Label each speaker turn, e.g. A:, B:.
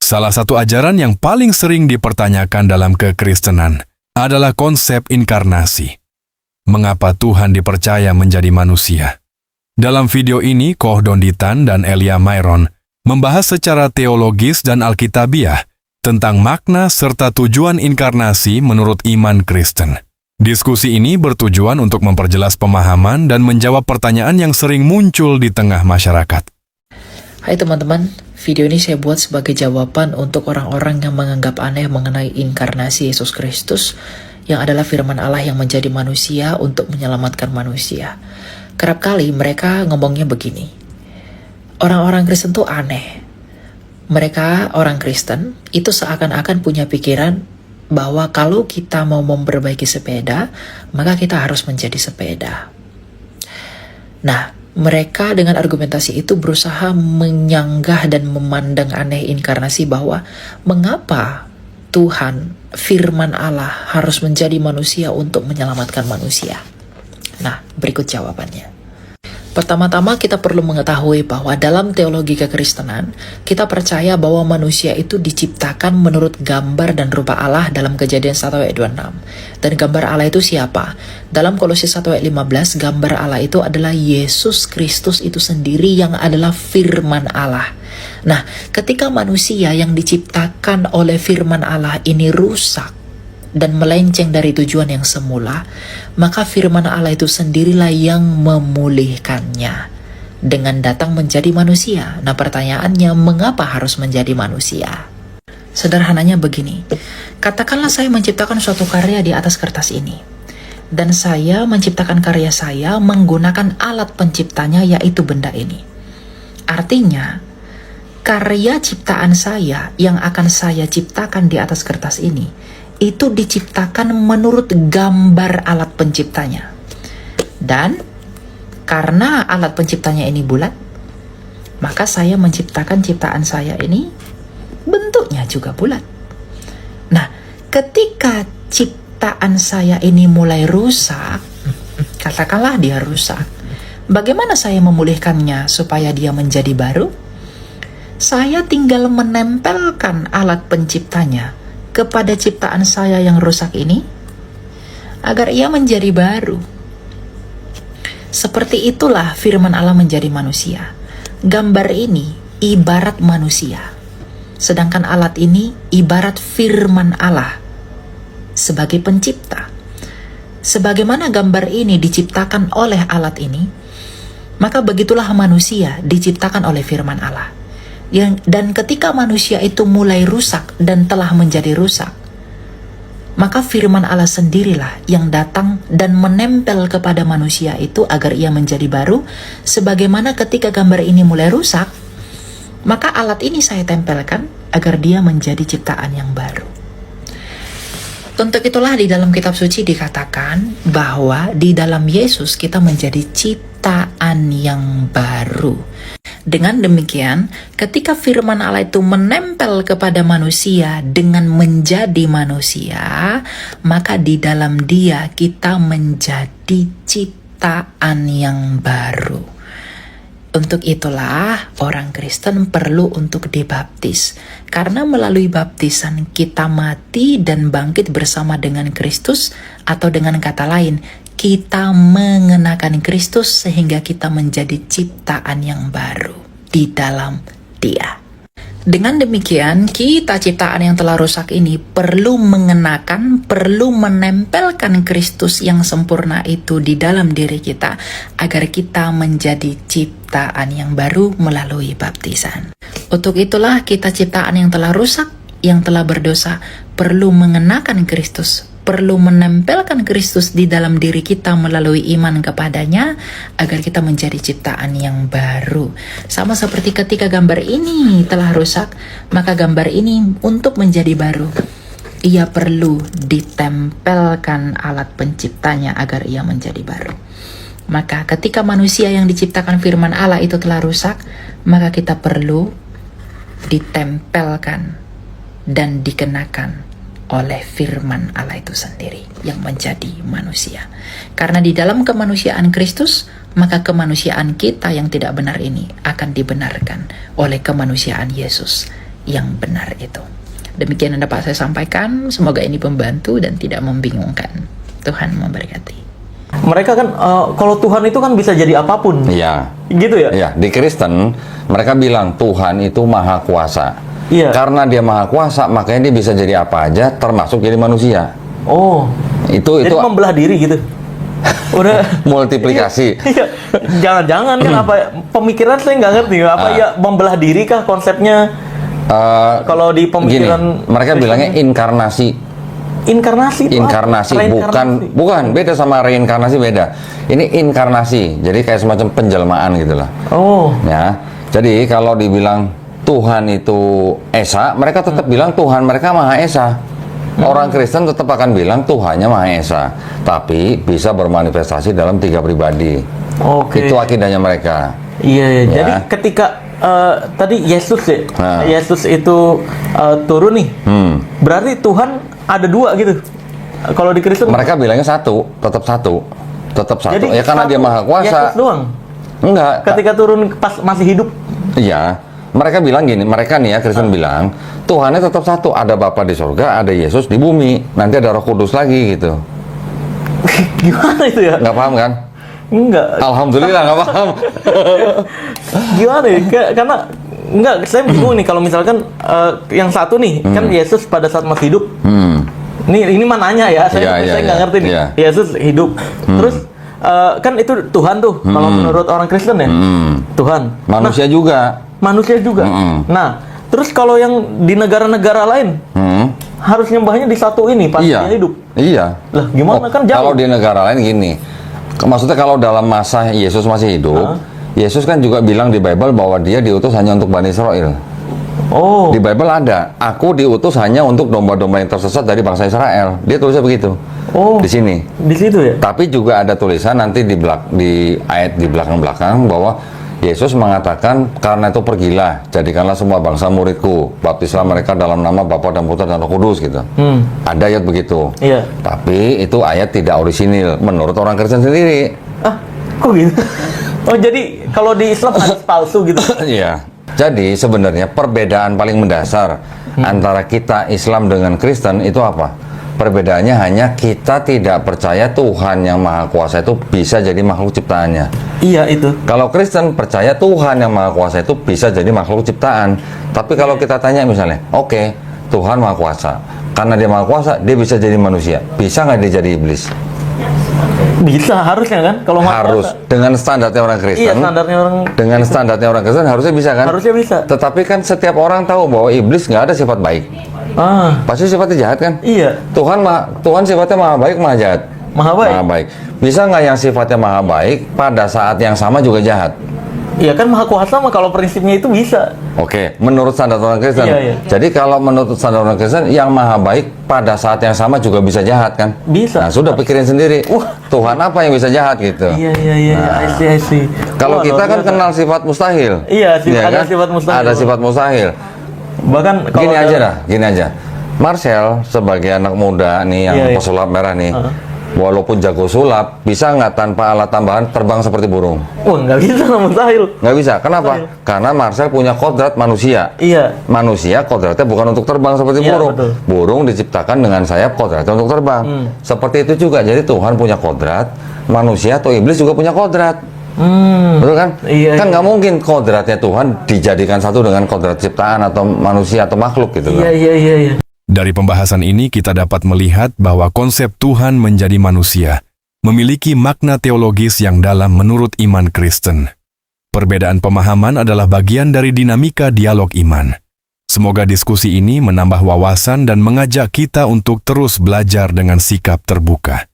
A: Salah satu ajaran yang paling sering dipertanyakan dalam kekristenan adalah konsep inkarnasi. Mengapa Tuhan dipercaya menjadi manusia? Dalam video ini, Koh Donditan dan Elia Myron membahas secara teologis dan alkitabiah tentang makna serta tujuan inkarnasi menurut iman Kristen. Diskusi ini bertujuan untuk memperjelas pemahaman dan menjawab pertanyaan yang sering muncul di tengah masyarakat.
B: Hai teman-teman, video ini saya buat sebagai jawaban untuk orang-orang yang menganggap aneh mengenai inkarnasi Yesus Kristus yang adalah firman Allah yang menjadi manusia untuk menyelamatkan manusia. Kerap kali mereka ngomongnya begini, orang-orang Kristen tuh aneh. Mereka, orang Kristen, itu seakan-akan punya pikiran bahwa kalau kita mau memperbaiki sepeda, maka kita harus menjadi sepeda. Nah, mereka dengan argumentasi itu berusaha menyanggah dan memandang aneh inkarnasi bahwa mengapa Tuhan, firman Allah, harus menjadi manusia untuk menyelamatkan manusia. Nah, berikut jawabannya. Pertama-tama kita perlu mengetahui bahwa dalam teologi kekristenan, kita percaya bahwa manusia itu diciptakan menurut gambar dan rupa Allah dalam Kejadian 1 ayat 26. Dan gambar Allah itu siapa? Dalam Kolose 1 ayat 15, gambar Allah itu adalah Yesus Kristus itu sendiri yang adalah firman Allah. Nah, ketika manusia yang diciptakan oleh firman Allah ini rusak dan melenceng dari tujuan yang semula, maka firman Allah itu sendirilah yang memulihkannya dengan datang menjadi manusia. Nah, pertanyaannya, mengapa harus menjadi manusia? Sederhananya begini, katakanlah saya menciptakan suatu karya di atas kertas ini, dan saya menciptakan karya saya menggunakan alat penciptanya, yaitu benda ini. Artinya, karya ciptaan saya yang akan saya ciptakan di atas kertas ini itu diciptakan menurut gambar alat penciptanya. Dan karena alat penciptanya ini bulat, maka saya menciptakan ciptaan saya ini bentuknya juga bulat. Nah, ketika ciptaan saya ini mulai rusak, katakanlah dia rusak, bagaimana saya memulihkannya supaya dia menjadi baru? Saya tinggal menempelkan alat penciptanya kepada ciptaan saya yang rusak ini, agar ia menjadi baru. Seperti itulah firman Allah menjadi manusia. Gambar ini ibarat manusia, sedangkan alat ini ibarat firman Allah sebagai pencipta. Sebagaimana gambar ini diciptakan oleh alat ini, maka begitulah manusia diciptakan oleh firman Allah. Dan ketika manusia itu mulai rusak dan telah menjadi rusak, maka firman Allah sendirilah yang datang dan menempel kepada manusia itu agar ia menjadi baru. Sebagaimana ketika gambar ini mulai rusak, maka alat ini saya tempelkan agar dia menjadi ciptaan yang baru. Untuk itulah di dalam kitab suci dikatakan bahwa di dalam Yesus kita menjadi ciptaan yang baru. Dengan demikian, ketika firman Allah itu menempel kepada manusia dengan menjadi manusia, maka di dalam dia kita menjadi ciptaan yang baru. Untuk itulah orang Kristen perlu untuk dibaptis, karena melalui baptisan kita mati dan bangkit bersama dengan Kristus, atau dengan kata lain, kita mengenakan Kristus sehingga kita menjadi ciptaan yang baru di dalam Dia. Dengan demikian, kita ciptaan yang telah rusak ini perlu mengenakan, perlu menempelkan Kristus yang sempurna itu di dalam diri kita agar kita menjadi ciptaan yang baru melalui baptisan. Untuk itulah kita ciptaan yang telah rusak, yang telah berdosa, perlu mengenakan Kristus, perlu menempelkan Kristus di dalam diri kita melalui iman kepadanya agar kita menjadi ciptaan yang baru. Sama seperti ketika gambar ini telah rusak, maka gambar ini untuk menjadi baru, ia perlu ditempelkan alat penciptanya agar ia menjadi baru. Maka ketika manusia yang diciptakan firman Allah itu telah rusak, maka kita perlu ditempelkan dan dikenakan oleh firman Allah itu sendiri yang menjadi manusia. Karena di dalam kemanusiaan Kristus, maka kemanusiaan kita yang tidak benar ini akan dibenarkan oleh kemanusiaan Yesus yang benar itu. Demikian yang dapat saya sampaikan, semoga ini membantu dan tidak membingungkan. Tuhan memberkati.
C: Mereka kan kalau Tuhan itu kan bisa jadi apapun.
D: Iya.
C: Gitu ya?
D: Iya, di Kristen mereka bilang Tuhan itu maha kuasa.
C: Iya.
D: Karena dia maha kuasa, makanya dia bisa jadi apa aja, termasuk jadi manusia.
C: Oh. Jadi membelah diri gitu. Udah
D: multiplikasi.
C: Iya. Jangan-jangan kan apa pemikiran saya nggak ngerti apa ya membelah diri kah konsepnya? Kalau di pemikiran
D: gini, mereka bilangnya inkarnasi. Inkarnasi bukan beda sama reinkarnasi, beda. Ini inkarnasi, jadi kayak semacam penjelmaan gitulah.
C: Oh.
D: Ya, jadi kalau dibilang Tuhan itu Esa, mereka tetap bilang Tuhan mereka Maha Esa. Orang Kristen tetap akan bilang Tuhannya Maha Esa, tapi bisa bermanifestasi dalam 3 pribadi.
C: Oke.
D: Itu akidahnya mereka.
C: Iya, ya.
D: Ya.
C: Jadi ketika tadi Yesus ya, Yesus itu turun nih, berarti Tuhan ada 2 gitu. Kalau di Kristen
D: mereka bilangnya tetap satu.
C: Jadi
D: ya karena dia Maha Kuasa.
C: Yesus doang.
D: Enggak.
C: Ketika turun pas masih hidup.
D: Iya. Mereka bilang gini, mereka nih ya Kristen bilang Tuhannya tetap satu, ada Bapa di surga, ada Yesus di bumi, nanti ada Roh Kudus lagi gitu.
C: Gimana itu ya?
D: Nggak paham kan?
C: Enggak.
D: Alhamdulillah nggak paham.
C: Gimana ya? Karena enggak, saya bingung nih kalau misalkan yang satu nih kan Yesus pada saat masih hidup. Ini mananya ya, saya nggak ngerti nih. Yesus hidup, terus kan itu Tuhan tuh kalau menurut orang Kristen ya. Tuhan.
D: Manusia juga.
C: Manusia juga. Nah, terus kalau yang di negara-negara lain harus nyembahnya di satu ini pas dia hidup.
D: Iya.
C: Lah gimana kan jauh.
D: Kalau di negara lain gini, maksudnya kalau dalam masa Yesus masih hidup, Yesus kan juga bilang di Bible bahwa dia diutus hanya untuk Bani Israel.
C: Oh.
D: Di Bible ada, aku diutus hanya untuk domba-domba yang tersesat dari bangsa Israel. Dia tulisnya begitu.
C: Oh.
D: Di sini.
C: Di situ ya.
D: Tapi juga ada tulisan nanti di ayat di belakang-belakang bahwa Yesus mengatakan, karena itu pergilah, jadikanlah semua bangsa muridku, baptislah mereka dalam nama Bapa dan Putra dan Roh Kudus gitu. Ada ayat begitu.
C: Iya.
D: Tapi itu ayat tidak orisinil menurut orang Kristen sendiri.
C: Ah, kok gitu? Oh, jadi kalau di Islam hadis palsu gitu.
D: Iya. Jadi sebenarnya perbedaan paling mendasar antara kita Islam dengan Kristen itu apa? Perbedaannya hanya kita tidak percaya Tuhan yang Maha Kuasa itu bisa jadi makhluk ciptaannya.
C: Iya itu.
D: Kalau Kristen percaya Tuhan yang Maha Kuasa itu bisa jadi makhluk ciptaan. Tapi kalau kita tanya misalnya, oke, Tuhan Maha Kuasa, karena dia Maha Kuasa, dia bisa jadi manusia. Bisa nggak dia jadi iblis?
C: Bisa, harusnya kan? Kalau Maha
D: Harus.
C: Kuasa.
D: Dengan standarnya orang Kristen.
C: Iya, standarnya orang.
D: Dengan standarnya orang Kristen harusnya bisa kan?
C: Harusnya bisa.
D: Tetapi kan setiap orang tahu bahwa iblis nggak ada sifat baik. Pasti sifatnya jahat kan?
C: Iya.
D: Tuhan sifatnya maha baik, maha jahat.
C: Maha baik.
D: Maha baik. Bisa nggak yang sifatnya maha baik pada saat yang sama juga jahat?
C: Iya kan Maha Kuasa mah kalau prinsipnya itu bisa.
D: Oke, menurut standar orang Kristen.
C: Iya.
D: Jadi kalau menurut standar orang Kristen, yang maha baik pada saat yang sama juga bisa jahat kan?
C: Bisa.
D: Nah, sudah pikirin sendiri. Tuhan apa yang bisa jahat gitu?
C: Iya. I see.
D: Kalau kita kan kenal sifat mustahil.
C: Iya, ada
D: kan?
C: sifat mustahil.
D: Ada sifat mustahil.
C: Bahkan kalau
D: Gini aja. Marcel sebagai anak muda nih yang pesulap merah nih. Walaupun jago sulap, bisa nggak tanpa alat tambahan terbang seperti burung?
C: Oh, nggak bisa, mustahil.
D: Nggak bisa. Kenapa? Karena Marcel punya kodrat manusia.
C: Iya.
D: Manusia kodratnya bukan untuk terbang seperti burung.
C: Betul.
D: Burung diciptakan dengan sayap, kodratnya untuk terbang. Seperti itu juga. Jadi Tuhan punya kodrat, manusia atau iblis juga punya kodrat. Betul kan?
C: Iya,
D: kan nggak mungkin kodratnya Tuhan dijadikan satu dengan kodrat ciptaan atau manusia atau makhluk gitu kan?
C: Iya.
A: Dari pembahasan ini kita dapat melihat bahwa konsep Tuhan menjadi manusia memiliki makna teologis yang dalam menurut iman Kristen. Perbedaan pemahaman adalah bagian dari dinamika dialog iman. Semoga diskusi ini menambah wawasan dan mengajak kita untuk terus belajar dengan sikap terbuka.